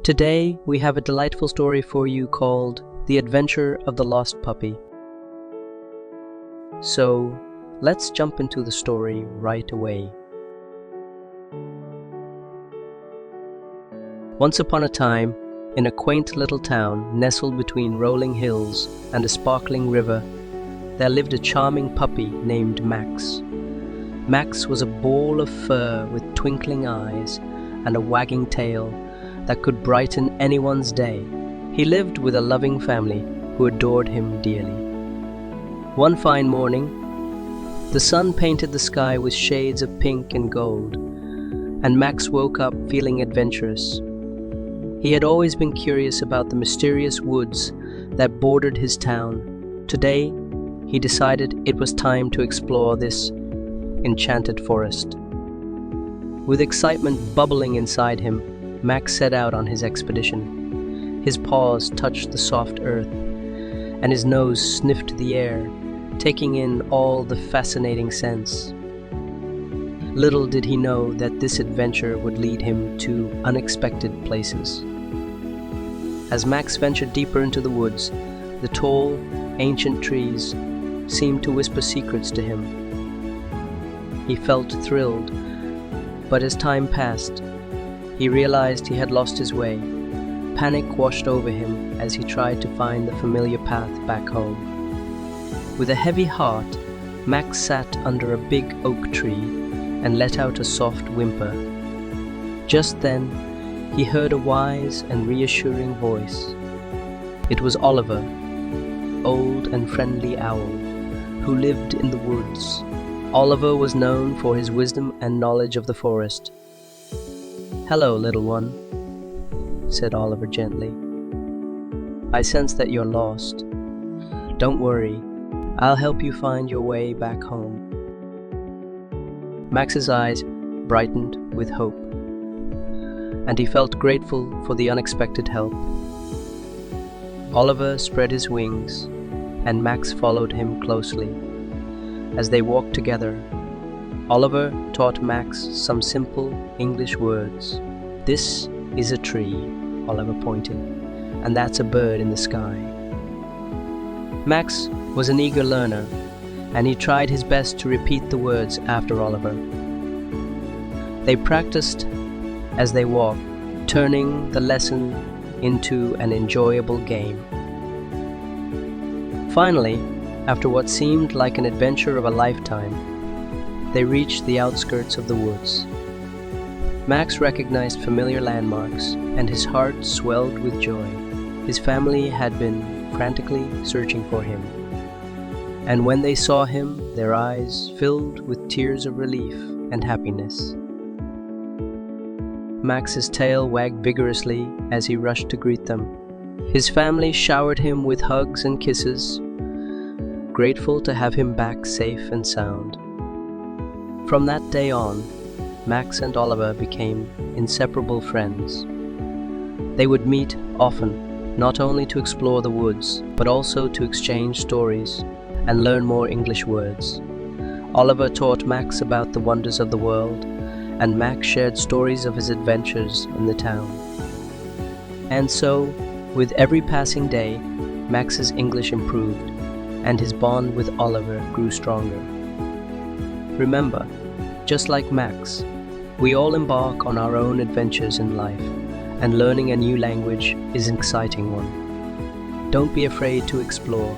Today, we have a delightful story for you called The Adventure of the Lost Puppy. So, let's jump into the story right away. Once upon a time, in a quaint little town nestled between rolling hills and a sparkling river, there lived a charming puppy named Max. Max was a ball of fur with twinkling eyes and a wagging tail that could brighten anyone's day. He lived with a loving family who adored him dearly. One fine morning, the sun painted the sky with shades of pink and gold, and Max woke up feeling adventurous. He had always been curious about the mysterious woods that bordered his town. Today, he decided it was time to explore this enchanted forest. With excitement bubbling inside him, Max set out on his expedition. His paws touched the soft earth, and his nose sniffed the air, taking in all the fascinating scents. Little did he know that this adventure would lead him to unexpected places. As Max ventured deeper into the woods, the tall, ancient trees seemed to whisper secrets to him. He felt thrilled, but as time passed, he realized he had lost his way. Panic washed over him as he tried to find the familiar path back home. With a heavy heart, Max sat under a big oak tree and let out a soft whimper. Just then, he heard a wise and reassuring voice. It was Oliver, old and friendly owl, who lived in the woods. Oliver was known for his wisdom and knowledge of the forest. "Hello, little one," said Oliver gently. "I sense that you're lost. Don't worry, I'll help you find your way back home." Max's eyes brightened with hope, and he felt grateful for the unexpected help. Oliver spread his wings, and Max followed him closely. As they walked together, Oliver taught Max some simple English words. "This is a tree," Oliver pointed, "and that's a bird in the sky." Max was an eager learner, and he tried his best to repeat the words after Oliver. They practiced as they walked, turning the lesson into an enjoyable game. Finally, after what seemed like an adventure of a lifetime, they reached the outskirts of the woods. Max recognized familiar landmarks, and his heart swelled with joy. His family had been frantically searching for him, and when they saw him, their eyes filled with tears of relief and happiness. Max's tail wagged vigorously as he rushed to greet them. His family showered him with hugs and kisses, grateful to have him back safe and sound. From that day on, Max and Oliver became inseparable friends. They would meet often, not only to explore the woods, but also to exchange stories and learn more English words. Oliver taught Max about the wonders of the world, and Max shared stories of his adventures in the town. And so, with every passing day, Max's English improved, and his bond with Oliver grew stronger. Remember, just like Max, we all embark on our own adventures in life, and learning a new language is an exciting one. Don't be afraid to explore.